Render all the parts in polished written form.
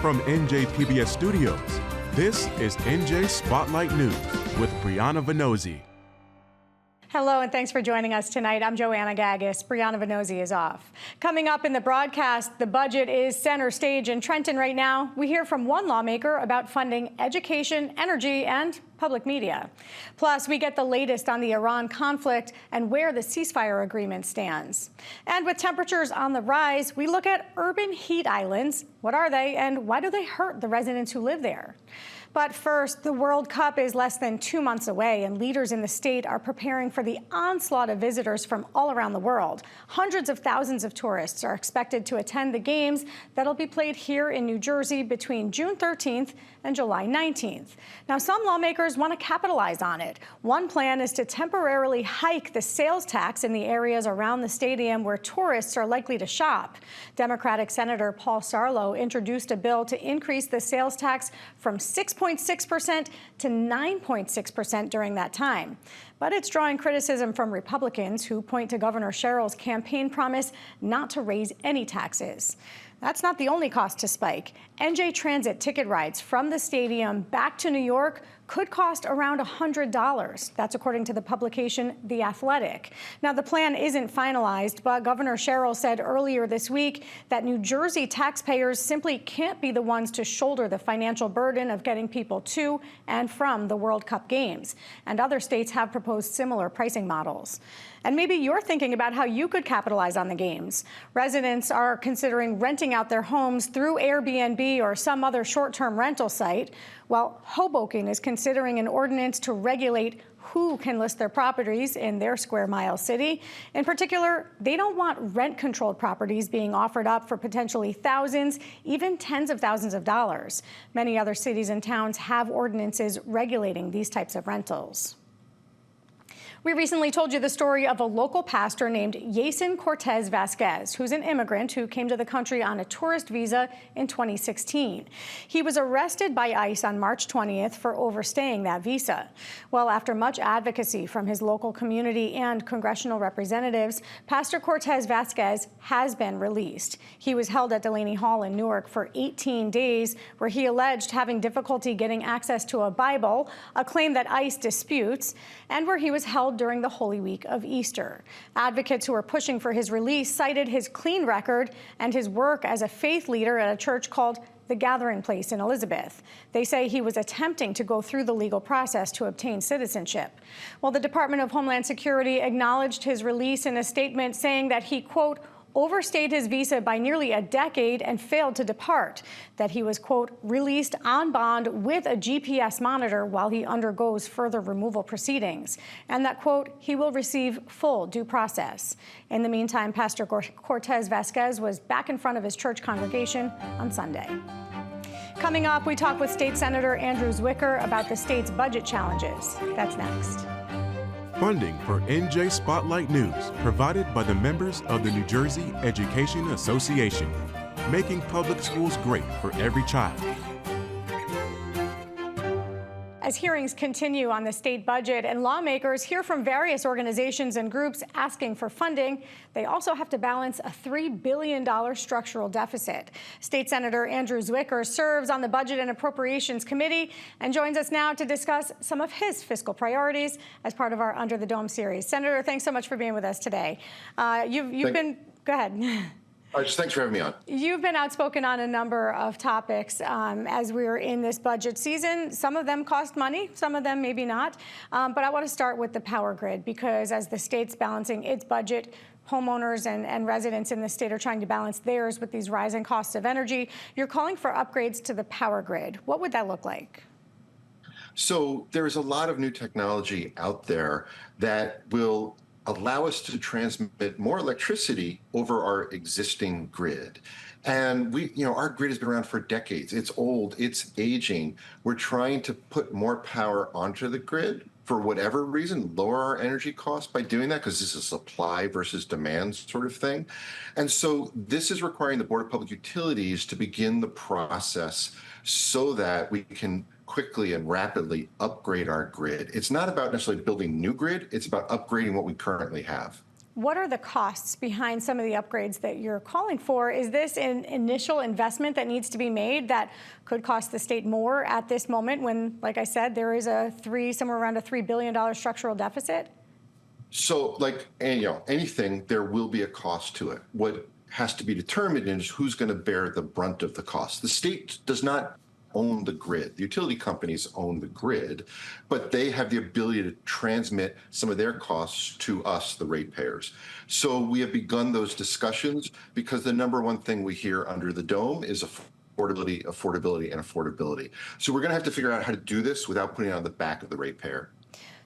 From NJ PBS Studios, this is NJ Spotlight News with Brianna Venozzi. Hello, and thanks for joining us tonight. I'm Joanna Gagis. Brianna Venozzi is off. Coming up in the broadcast, the budget is center stage in Trenton right now. We hear from one lawmaker about funding education, energy, and public media. Plus, we get the latest on the Iran conflict and where the ceasefire agreement stands. And with temperatures on the rise, we look at urban heat islands. What are they, and why do they hurt the residents who live there? But first, the World Cup is less than 2 months away, and leaders in the state are preparing for the onslaught of visitors from all around the world. Hundreds of thousands of tourists are expected to attend the games that'll be played here in New Jersey between June 13th and July 19th. Now, some lawmakers want to capitalize on it. One plan is to temporarily hike the sales tax in the areas around the stadium where tourists are likely to shop. Democratic Senator Paul Sarlo introduced a bill to increase the sales tax from 6.6% to 9.6% during that time. But it's drawing criticism from Republicans who point to Governor Sherrill's campaign promise not to raise any taxes. That's not the only cost to spike. NJ Transit ticket rides from the stadium back to New York could cost around $100. That's according to the publication The Athletic. Now, the plan isn't finalized, but Governor Sherrill said earlier this week that New Jersey taxpayers simply can't be the ones to shoulder the financial burden of getting people to and from the World Cup games. And other states have proposed similar pricing models. And maybe you're thinking about how you could capitalize on the games. Residents are considering renting out their homes through Airbnb or some other short-term rental site, while Hoboken is considering an ordinance to regulate who can list their properties in their square-mile city. In particular, they don't want rent-controlled properties being offered up for potentially thousands, even tens of thousands of dollars. Many other cities and towns have ordinances regulating these types of rentals. We recently told you the story of a local pastor named Yason Cortez Vasquez, who's an immigrant who came to the country on a tourist visa in 2016. He was arrested by ICE on March 20th for overstaying that visa. Well, after much advocacy from his local community and congressional representatives, Pastor Cortez Vasquez has been released. He was held at Delaney Hall in Newark for 18 days, where he alleged having difficulty getting access to a Bible, a claim that ICE disputes, and where he was held during the Holy Week of Easter. Advocates who are pushing for his release cited his clean record and his work as a faith leader at a church called The Gathering Place in Elizabeth. They say he was attempting to go through the legal process to obtain citizenship. Well, the Department of Homeland Security acknowledged his release in a statement saying that he, quote, overstayed his visa by nearly a decade and failed to depart, that he was, quote, released on bond with a GPS monitor while he undergoes further removal proceedings, and that, quote, he will receive full due process. In the meantime, Pastor Cortez Vasquez was back in front of his church congregation on Sunday. Coming up, we talk with State Senator Andrew Zwicker about the state's budget challenges. That's next. Funding for NJ Spotlight News provided by the members of the New Jersey Education Association, making public schools great for every child. As hearings continue on the state budget and lawmakers hear from various organizations and groups asking for funding, they also have to balance a $3 billion structural deficit. State Senator Andrew Zwicker serves on the Budget and Appropriations Committee and joins us now to discuss some of his fiscal priorities as part of our Under the Dome series. Senator, thanks so much for being with us today. Go ahead. Thanks for having me on. You've been outspoken on a number of topics as we're in this budget season. Some of them cost money, some of them maybe not. But I want to start with the power grid, because as the state's balancing its budget, homeowners and residents in the state are trying to balance theirs with these rising costs of energy. You're calling for upgrades to the power grid. What would that look like? So there's a lot of new technology out there that will allow us to transmit more electricity over our existing grid. And our grid has been around for decades. It's old, it's aging. We're trying to put more power onto the grid for whatever reason, lower our energy costs by doing that, because this is a supply versus demand sort of thing. And so this is requiring the Board of Public Utilities to begin the process so that we can quickly and rapidly upgrade our grid. It's not about necessarily building new grid, it's about upgrading what we currently have. What are the costs behind some of the upgrades that you're calling for? Is this an initial investment that needs to be made that could cost the state more at this moment when, like I said, there is somewhere around a $3 billion structural deficit? So, like, anything, there will be a cost to it. What has to be determined is who's going to bear the brunt of the cost. The state does not own the grid. The utility companies own the grid, but they have the ability to transmit some of their costs to us, the ratepayers. So we have begun those discussions because the number one thing we hear under the dome is affordability, affordability, and affordability. So we're going to have to figure out how to do this without putting it on the back of the ratepayer.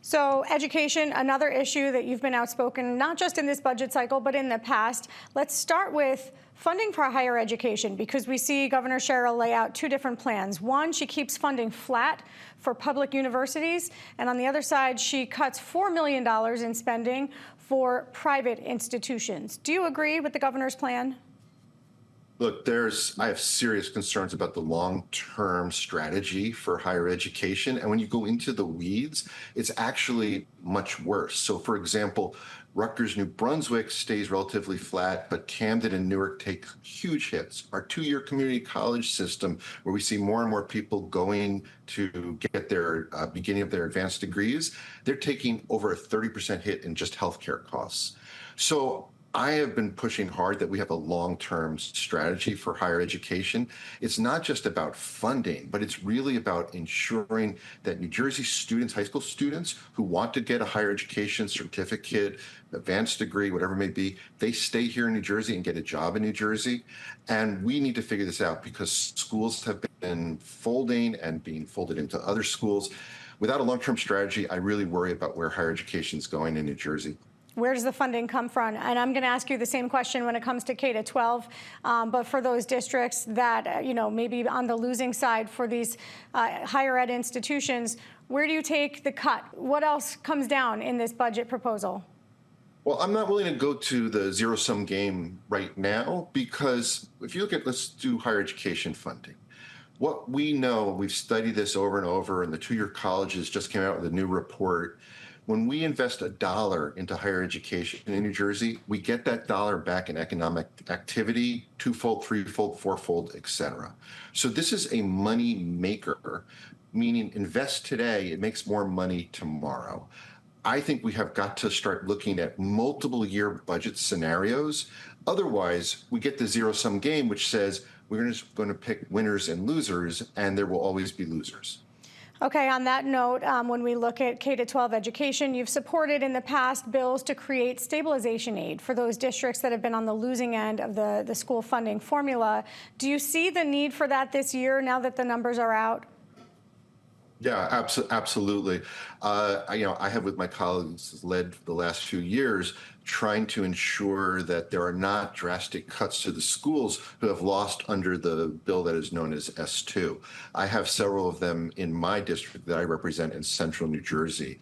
So education, another issue that you've been outspoken, not just in this budget cycle, but in the past. Let's start with funding for higher education, because we see Governor Sherrill lay out two different plans. One, she keeps funding flat for public universities, and on the other side, she cuts $4 million in spending for private institutions. Do you agree with the governor's plan? Look, I have serious concerns about the long-term strategy for higher education. And when you go into the weeds, it's actually much worse. So, for example, Rutgers, New Brunswick stays relatively flat, but Camden and Newark take huge hits. Our two-year community college system, where we see more and more people going to get their beginning of their advanced degrees, they're taking over a 30% hit in just healthcare costs. So I have been pushing hard that we have a long-term strategy for higher education. It's not just about funding, but it's really about ensuring that New Jersey students, high school students who want to get a higher education certificate, advanced degree, whatever it may be, they stay here in New Jersey and get a job in New Jersey. And we need to figure this out because schools have been folding and being folded into other schools. Without a long-term strategy, I really worry about where higher education is going in New Jersey. Where does the funding come from? And I'm going to ask you the same question when it comes to K-12, but for those districts that, maybe on the losing side for these higher ed institutions, where do you take the cut? What else comes down in this budget proposal? Well, I'm not willing to go to the zero-sum game right now because if you look at, let's do higher education funding. What we know, we've studied this over and over, and the two-year colleges just came out with a new report. When we invest $1 into higher education in New Jersey, we get that dollar back in economic activity, twofold, threefold, fourfold, et cetera. So this is a money maker, meaning invest today, it makes more money tomorrow. I think we have got to start looking at multiple year budget scenarios. Otherwise, we get the zero-sum game, which says we're just going to pick winners and losers, and there will always be losers. Okay, on that note, when we look at K-12 education, you've supported in the past bills to create stabilization aid for those districts that have been on the losing end of the school funding formula. Do you see the need for that this year now that the numbers are out? Yeah, absolutely. I have with my colleagues led the last few years trying to ensure that there are not drastic cuts to the schools who have lost under the bill that is known as S2. I have several of them in my district that I represent in central New Jersey.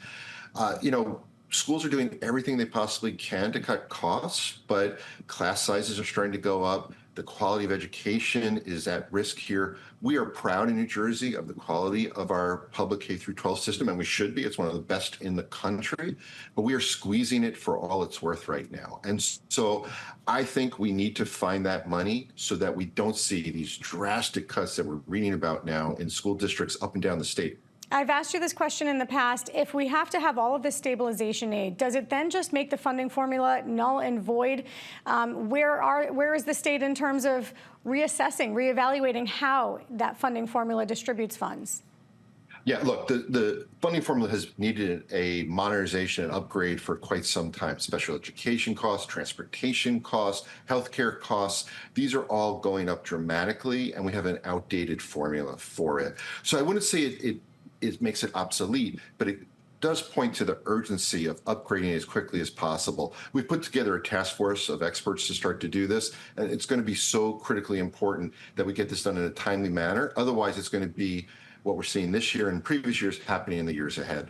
Schools are doing everything they possibly can to cut costs, but class sizes are starting to go up. The quality of education is at risk here. We are proud in New Jersey of the quality of our public K-12 system, and we should be. It's one of the best in the country, but we are squeezing it for all it's worth right now. And so I think we need to find that money so that we don't see these drastic cuts that we're reading about now in school districts up and down the state. I've asked you this question in the past. If we have to have all of this stabilization aid, does it then just make the funding formula null and void? Where is the state in terms of reassessing, reevaluating how that funding formula distributes funds? Yeah, look, the funding formula has needed a modernization and upgrade for quite some time. Special education costs, transportation costs, healthcare costs, these are all going up dramatically, and we have an outdated formula for it. So I wouldn't say it makes it obsolete, but it does point to the urgency of upgrading as quickly as possible. We've put together a task force of experts to start to do this, and it's going to be so critically important that we get this done in a timely manner. Otherwise, it's going to be what we're seeing this year and previous years happening in the years ahead.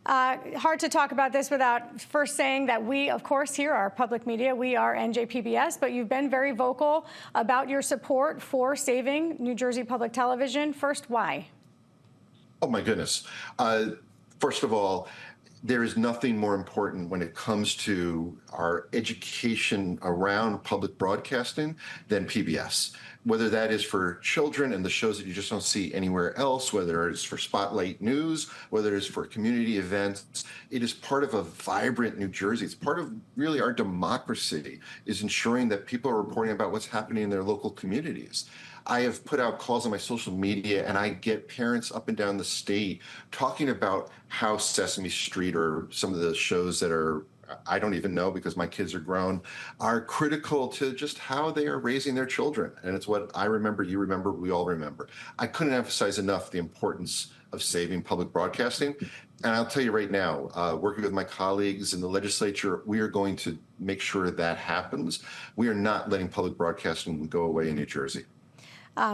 Hard to talk about this without first saying that we, of course, here are public media. We are NJ PBS, but you've been very vocal about your support for saving New Jersey Public Television. First, why? Oh, my goodness. First of all, there is nothing more important when it comes to our education around public broadcasting than PBS. Whether that is for children and the shows that you just don't see anywhere else, whether it's for Spotlight News, whether it's for community events, it is part of a vibrant New Jersey. It's part of really our democracy, is ensuring that people are reporting about what's happening in their local communities. I have put out calls on my social media, and I get parents up and down the state talking about how Sesame Street or some of the shows that are, I don't even know because my kids are grown, are critical to just how they are raising their children. And it's what I remember, you remember, we all remember. I couldn't emphasize enough the importance of saving public broadcasting. And I'll tell you right now, working with my colleagues in the legislature, we are going to make sure that happens. We are not letting public broadcasting go away in New Jersey.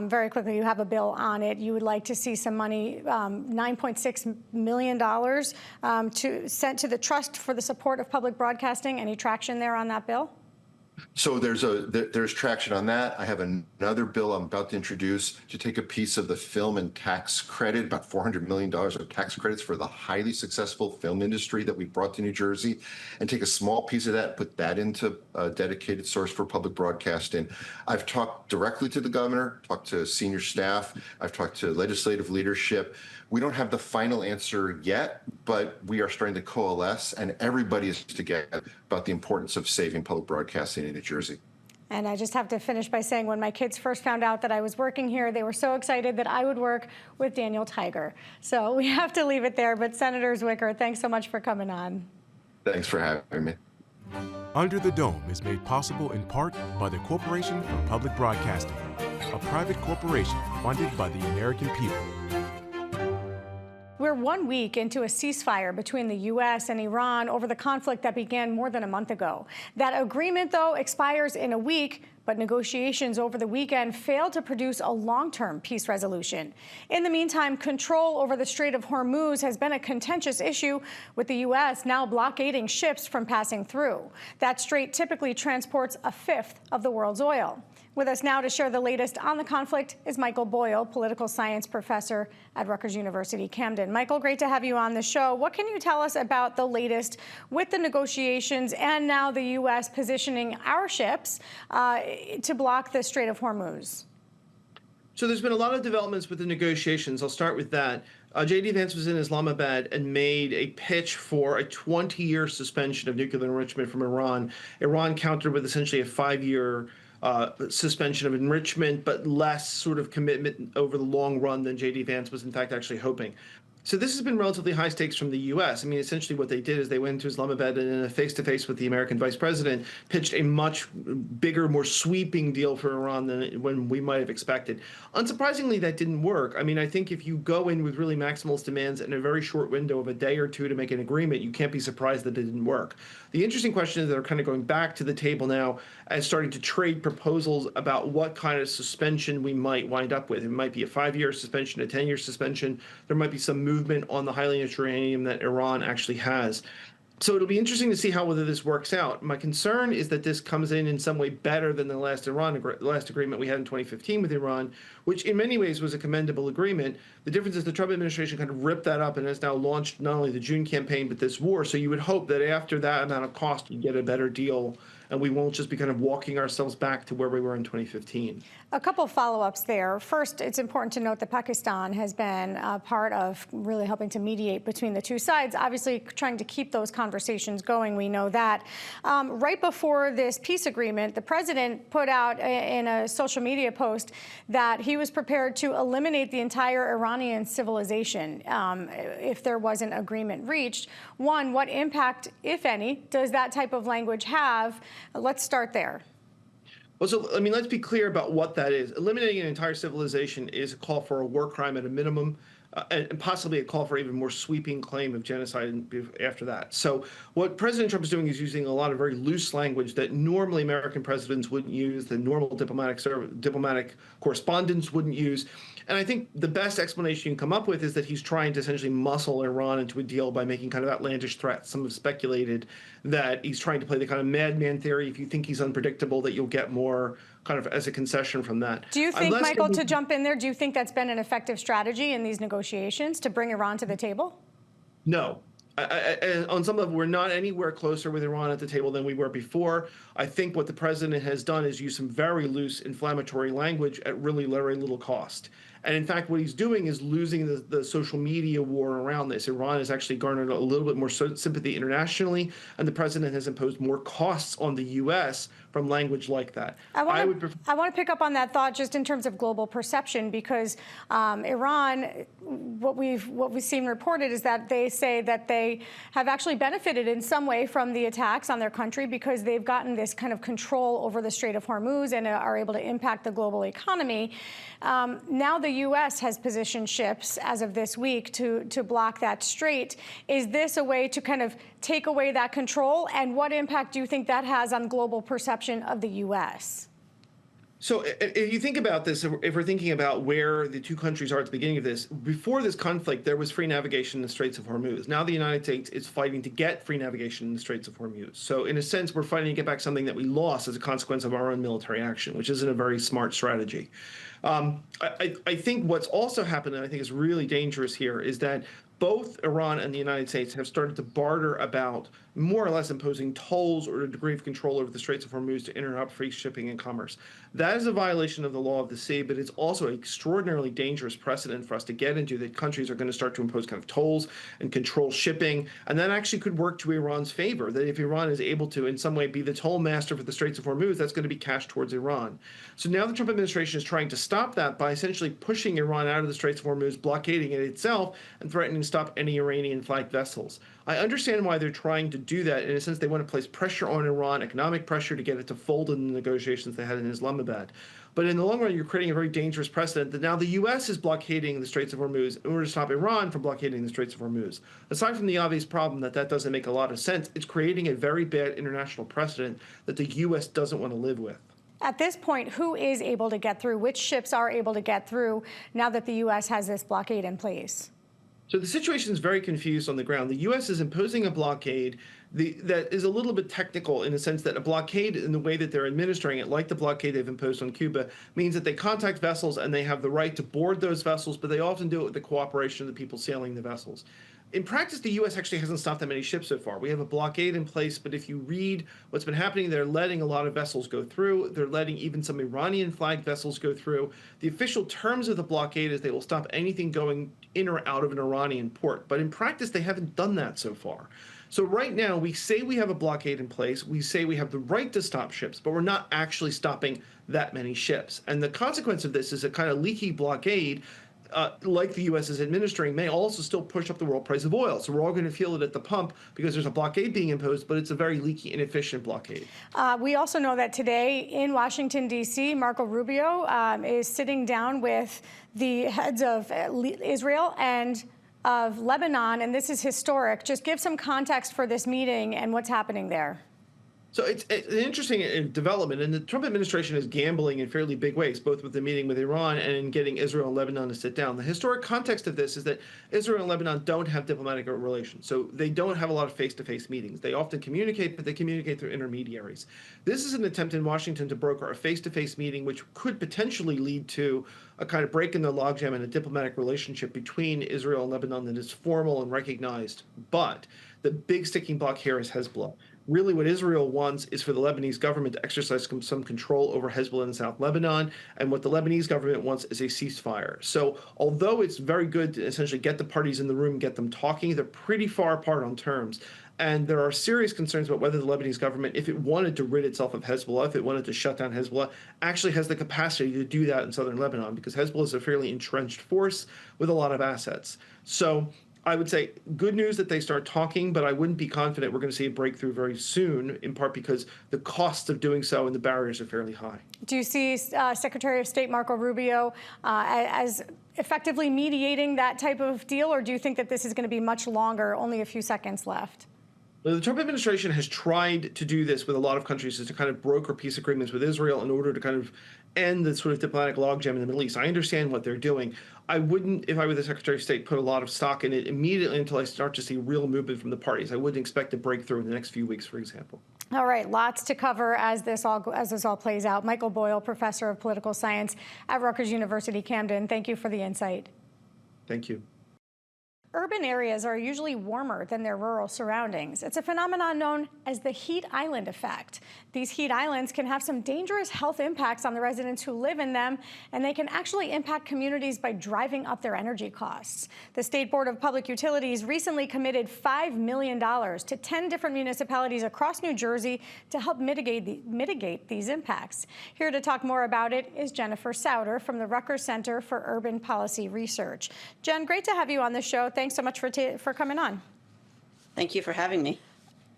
Very quickly, you have a bill on it. You would like to see some money, $9.6 million sent to the Trust for the Support of Public Broadcasting. Any traction there on that bill? So there's traction on that. I have another bill I'm about to introduce to take a piece of the film and tax credit, about $400 million of tax credits for the highly successful film industry that we brought to New Jersey, and take a small piece of that, put that into a dedicated source for public broadcasting. I've talked directly to the governor, talked to senior staff, I've talked to legislative leadership. We don't have the final answer yet, but we are starting to coalesce, and everybody is together about the importance of saving public broadcasting in New Jersey. And I just have to finish by saying, when my kids first found out that I was working here, they were so excited that I would work with Daniel Tiger. So we have to leave it there. But Senator Zwicker, thanks so much for coming on. Thanks for having me. Under the Dome is made possible in part by the Corporation for Public Broadcasting, a private corporation funded by the American people. We're 1 week into a ceasefire between the U.S. and Iran over the conflict that began more than a month ago. That agreement, though, expires in a week, but negotiations over the weekend failed to produce a long-term peace resolution. In the meantime, control over the Strait of Hormuz has been a contentious issue, with the U.S. now blockading ships from passing through. That strait typically transports a fifth of the world's oil. With us now to share the latest on the conflict is Michael Boyle, political science professor at Rutgers University, Camden. Michael, great to have you on the show. What can you tell us about the latest with the negotiations and now the U.S. positioning our ships to block the Strait of Hormuz? So there's been a lot of developments with the negotiations. I'll start with that. J.D. Vance was in Islamabad and made a pitch for a 20-year suspension of nuclear enrichment from Iran. Iran countered with essentially a 5-year suspension of enrichment, but less sort of commitment over the long run than J.D. Vance was in fact actually hoping. So this has been relatively high stakes from the U.S. I mean, essentially what they did is they went to Islamabad and in a face-to-face with the American vice president, pitched a much bigger, more sweeping deal for Iran than when we might have expected. Unsurprisingly, that didn't work. I mean, I think if you go in with really maximalist demands in a very short window of a day or two to make an agreement, you can't be surprised that it didn't work. The interesting question is they're kind of going back to the table now and starting to trade proposals about what kind of suspension we might wind up with. It might be a 5-year suspension, a 10-year suspension. There might be some movement on the highly enriched uranium that Iran actually has. So it'll be interesting to see whether this works out. My concern is that this comes in some way better than the last agreement we had in 2015 with Iran, which in many ways was a commendable agreement. The difference is the Trump administration kind of ripped that up and has now launched not only the June campaign, but this war. So you would hope that after that amount of cost, you get a better deal, and we won't just be kind of walking ourselves back to where we were in 2015. A couple follow-ups there. First, it's important to note that Pakistan has been a part of really helping to mediate between the two sides, obviously trying to keep those conversations going. We know that. Right before this peace agreement, the president put out in a social media post that he was prepared to eliminate the entire Iranian civilization if there was an agreement reached. One, what impact, if any, does that type of language have? Let's start there. Well, so, I mean, let's be clear about what that is. Eliminating an entire civilization is a call for a war crime at a minimum, and possibly a call for even more sweeping claim of genocide after that. So what President Trump is doing is using a lot of very loose language that normally American presidents wouldn't use, the normal diplomatic correspondents wouldn't use. And I think the best explanation you can come up with is that he's trying to essentially muscle Iran into a deal by making kind of outlandish threats. Some have speculated that he's trying to play the kind of madman theory. If you think he's unpredictable, that you'll get more kind of as a concession from that. Do you think, Michael, to jump in there, do you think that's been an effective strategy in these negotiations to bring Iran to the table? No. And on some level, we're not anywhere closer with Iran at the table than we were before. I think what the president has done is use some very loose inflammatory language at really very little cost. And in fact, what he's doing is losing the social media war around this. Iran has actually garnered a little bit more sympathy internationally, and the president has imposed more costs on the U.S. from language like that. I want to pick up on that thought just in terms of global perception, because Iran, what we've seen reported is that they say that they have actually benefited in some way from the attacks on their country because they've gotten this kind of control over the Strait of Hormuz and are able to impact the global economy. Now the U.S. has positioned ships as of this week to block that strait. Is this a way to kind of take away that control? And what impact do you think that has on global perception of the U.S.? So if you think about this, if we're thinking about where the two countries are at the beginning of this, before this conflict, there was free navigation in the Straits of Hormuz. Now the United States is fighting to get free navigation in the Straits of Hormuz. So in a sense, we're fighting to get back something that we lost as a consequence of our own military action, which isn't a very smart strategy. I think what's also happened, and I think is really dangerous here, is that both Iran and the United States have started to barter about more or less imposing tolls or a degree of control over the Straits of Hormuz to interrupt free shipping and commerce. That is a violation of the law of the sea, but it's also an extraordinarily dangerous precedent for us to get into, that countries are going to start to impose kind of tolls and control shipping, and that actually could work to Iran's favor, that if Iran is able to in some way be the toll master for the Straits of Hormuz, that's going to be cash towards Iran. So now the Trump administration is trying to stop that by essentially pushing Iran out of the Straits of Hormuz, blockading it itself, and threatening to stop any Iranian-flagged vessels. I understand why they're trying to do that. In a sense, they want to place pressure on Iran, economic pressure, to get it to fold in the negotiations they had in Islamabad. But in the long run, you're creating a very dangerous precedent that now the U.S. is blockading the Straits of Hormuz in order to stop Iran from blockading the Straits of Hormuz. Aside from the obvious problem that doesn't make a lot of sense, it's creating a very bad international precedent that the U.S. doesn't want to live with. At this point, who is able to get through? Which ships are able to get through now that the U.S. has this blockade in place? So the situation is very confused on the ground. The U.S. is imposing a blockade that is a little bit technical, in the sense that a blockade, in the way that they're administering it, like the blockade they've imposed on Cuba, means that they contact vessels and they have the right to board those vessels, but they often do it with the cooperation of the people sailing the vessels. In practice, the U.S. actually hasn't stopped that many ships so far. We have a blockade in place, but if you read what's been happening, they're letting a lot of vessels go through. They're letting even some Iranian-flagged vessels go through. The official terms of the blockade is they will stop anything going in or out of an Iranian port. But in practice, they haven't done that so far. So right now, we say we have a blockade in place. We say we have the right to stop ships, but we're not actually stopping that many ships. And the consequence of this is a kind of leaky blockade, like the U.S. is administering, may also still push up the world price of oil. So we're all going to feel it at the pump because there's a blockade being imposed, but it's a very leaky, inefficient blockade. We also know that today in Washington, D.C., Marco Rubio is sitting down with the heads of Israel and of Lebanon, and this is historic. Just give some context for this meeting and what's happening there. So it's an interesting development, and the Trump administration is gambling in fairly big ways, both with the meeting with Iran and in getting Israel and Lebanon to sit down. The historic context of this is that Israel and Lebanon don't have diplomatic relations, so they don't have a lot of face-to-face meetings. They often communicate, but they communicate through intermediaries. This is an attempt in Washington to broker a face-to-face meeting, which could potentially lead to a kind of break in the logjam and a diplomatic relationship between Israel and Lebanon that is formal and recognized. But the big sticking block here is Hezbollah. Really, what Israel wants is for the Lebanese government to exercise some control over Hezbollah in South Lebanon, and what the Lebanese government wants is a ceasefire. So although it's very good to essentially get the parties in the room, get them talking, they're pretty far apart on terms. And there are serious concerns about whether the Lebanese government, if it wanted to rid itself of Hezbollah, if it wanted to shut down Hezbollah, actually has the capacity to do that in southern Lebanon, because Hezbollah is a fairly entrenched force with a lot of assets. So I would say good news that they start talking, but I wouldn't be confident we're going to see a breakthrough very soon, in part because the costs of doing so and the barriers are fairly high. Do you see Secretary of State Marco Rubio as effectively mediating that type of deal, or do you think that this is going to be much longer, only a few seconds left? The Trump administration has tried to do this with a lot of countries, is to kind of broker peace agreements with Israel in order to kind of end the sort of diplomatic logjam in the Middle East. I understand what they're doing. I wouldn't, if I were the Secretary of State, put a lot of stock in it immediately until I start to see real movement from the parties. I wouldn't expect a breakthrough in the next few weeks, for example. All right, lots to cover as this all plays out. Michael Boyle, professor of political science at Rutgers University, Camden. Thank you for the insight. Thank you. urban areas are usually warmer than their rural surroundings. It's a phenomenon known as the heat island effect. These heat islands can have some dangerous health impacts on the residents who live in them, and they can actually impact communities by driving up their energy costs. The State Board of Public Utilities recently committed $5 million to 10 different municipalities across New Jersey to help mitigate these impacts. Here to talk more about it is Jennifer Sauter from the Rutgers Center for Urban Policy Research. Jen, great to have you on the show. Thanks so much for coming on. Thank you for having me.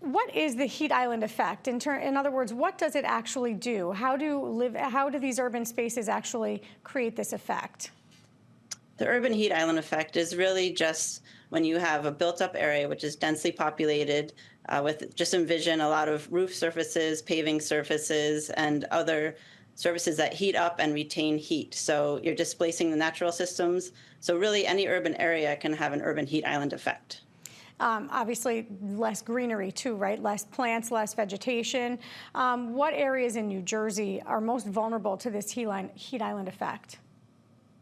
What is the heat island effect? In other words, what does it actually do? How do these urban spaces actually create this effect? The urban heat island effect is really just when you have a built-up area which is densely populated just envision a lot of roof surfaces, paving surfaces, and other surfaces that heat up and retain heat. So you're displacing the natural systems. So really any urban area can have an urban heat island effect. Obviously, less greenery too, right? Less plants, less vegetation. What areas in New Jersey are most vulnerable to this heat island effect?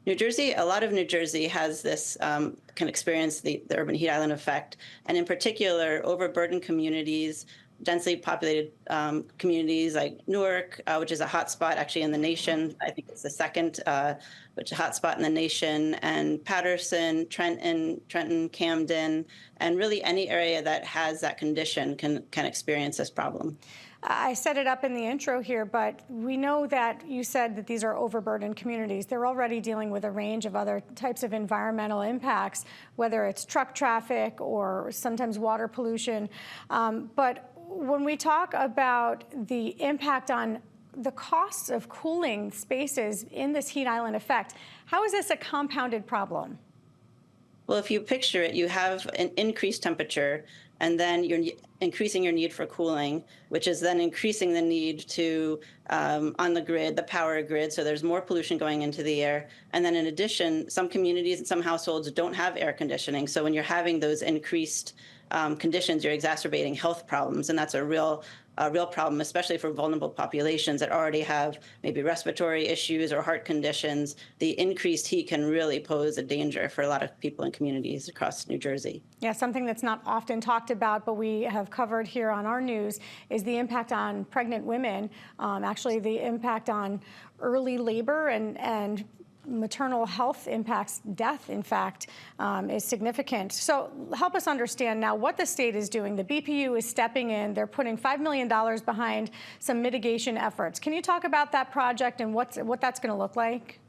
New Jersey, a lot of New Jersey has this, can experience the urban heat island effect. And in particular, overburdened communities, densely populated communities like Newark, which is a hotspot actually in the nation. I think it's the second hotspot in the nation, and Paterson, Trenton, Camden, and really any area that has that condition can experience this problem. I set it up in the intro here, but we know that you said that these are overburdened communities. They're already dealing with a range of other types of environmental impacts, whether it's truck traffic or sometimes water pollution. But when we talk about the impact on the costs of cooling spaces in this heat island effect, how is this a compounded problem? Well, if you picture it, you have an increased temperature, and then you're increasing your need for cooling, which is then increasing the need to, on the grid, the power grid, so there's more pollution going into the air. And then in addition, some communities and some households don't have air conditioning. So when you're having those increased conditions, you're exacerbating health problems, and that's a real problem, especially for vulnerable populations that already have maybe respiratory issues or heart conditions. The increased heat can really pose a danger for a lot of people and communities across New Jersey. Yeah, something that's not often talked about, but we have covered here on our news, is the impact on pregnant women, actually the impact on early labor and maternal health impacts. Death, in fact, is significant. So help us understand now what the state is doing. The BPU is stepping in. They're putting $5 million behind some mitigation efforts. Can you talk about that project and what that's going to look like?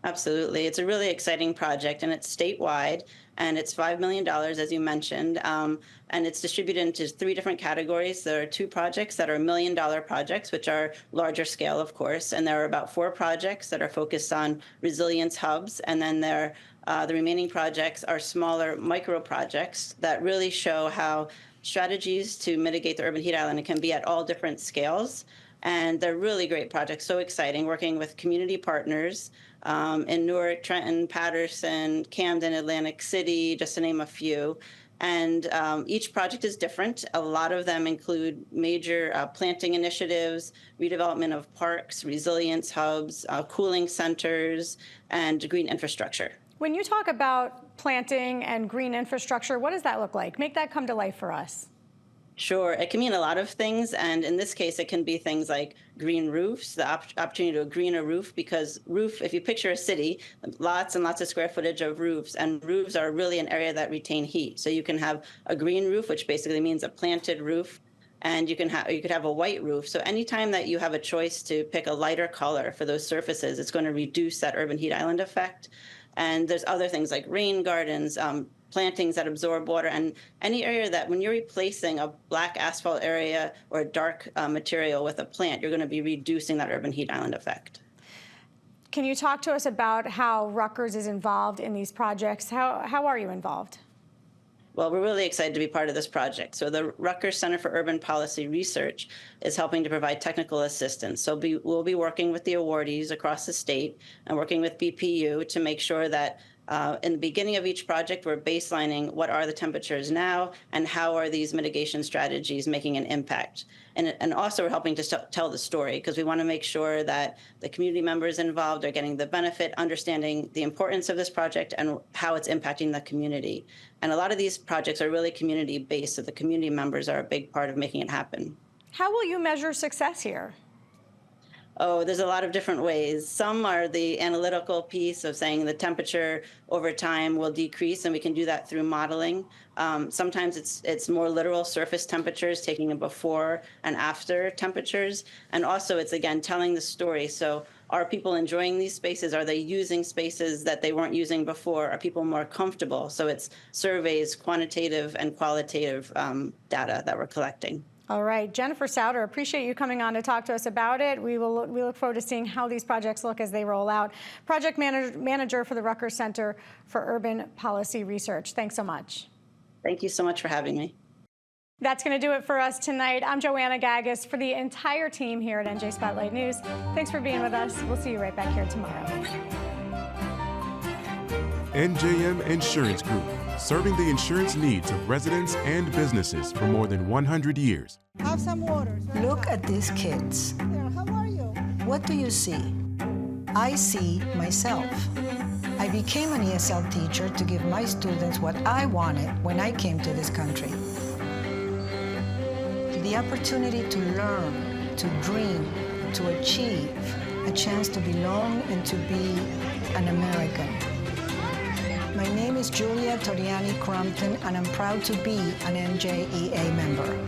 Absolutely. It's a really exciting project, and it's statewide, and it's $5 million, as you mentioned, and it's distributed into 3 different categories. There are 2 projects that are $1 million projects, which are larger scale, of course, and there are about 4 projects that are focused on resilience hubs, and then the remaining projects are smaller micro projects that really show how strategies to mitigate the urban heat island can be at all different scales. And they're really great projects, so exciting, working with community partners in Newark, Trenton, Paterson, Camden, Atlantic City, just to name a few. And each project is different. A lot of them include major planting initiatives, redevelopment of parks, resilience hubs, cooling centers, and green infrastructure. When you talk about planting and green infrastructure, what does that look like? Make that come to life for us. Sure. It can mean a lot of things. And in this case, it can be things like green roofs, the opportunity to green a roof, because if you picture a city, lots and lots of square footage of roofs, and roofs are really an area that retain heat. So you can have a green roof, which basically means a planted roof, and you could have a white roof. So anytime that you have a choice to pick a lighter color for those surfaces, it's going to reduce that urban heat island effect. And there's other things like rain gardens, plantings that absorb water, and any area that when you're replacing a black asphalt area or a dark material with a plant, you're going to be reducing that urban heat island effect. Can you talk to us about how Rutgers is involved in these projects? How are you involved? Well, we're really excited to be part of this project. So the Rutgers Center for Urban Policy Research is helping to provide technical assistance. So we'll be working with the awardees across the state and working with BPU to make sure that In the beginning of each project, we're baselining what are the temperatures now and how are these mitigation strategies making an impact. And also we're helping to tell the story because we want to make sure that the community members involved are getting the benefit, understanding the importance of this project and how it's impacting the community. And a lot of these projects are really community-based, so the community members are a big part of making it happen. How will you measure success here? Oh, there's a lot of different ways. Some are the analytical piece of saying the temperature over time will decrease, and we can do that through modeling. Sometimes it's more literal surface temperatures, taking a before and after temperatures. And also it's, again, telling the story. So are people enjoying these spaces? Are they using spaces that they weren't using before? Are people more comfortable? So it's surveys, quantitative and qualitative data that we're collecting. All right, Jennifer Souter, appreciate you coming on to talk to us about it. We look forward to seeing how these projects look as they roll out. Project manager for the Rutgers Center for Urban Policy Research. Thanks so much. Thank you so much for having me. That's going to do it for us tonight. I'm Joanna Gagis for the entire team here at NJ Spotlight News. Thanks for being with us. We'll see you right back here tomorrow. NJM Insurance Group, serving the insurance needs of residents and businesses for more than 100 years. Have some water. Look at these kids. How are you? What do you see? I see myself. I became an ESL teacher to give my students what I wanted when I came to this country. The opportunity to learn, to dream, to achieve, a chance to belong and to be an American. My name is Julia Toriani Crompton, and I'm proud to be an NJEA member.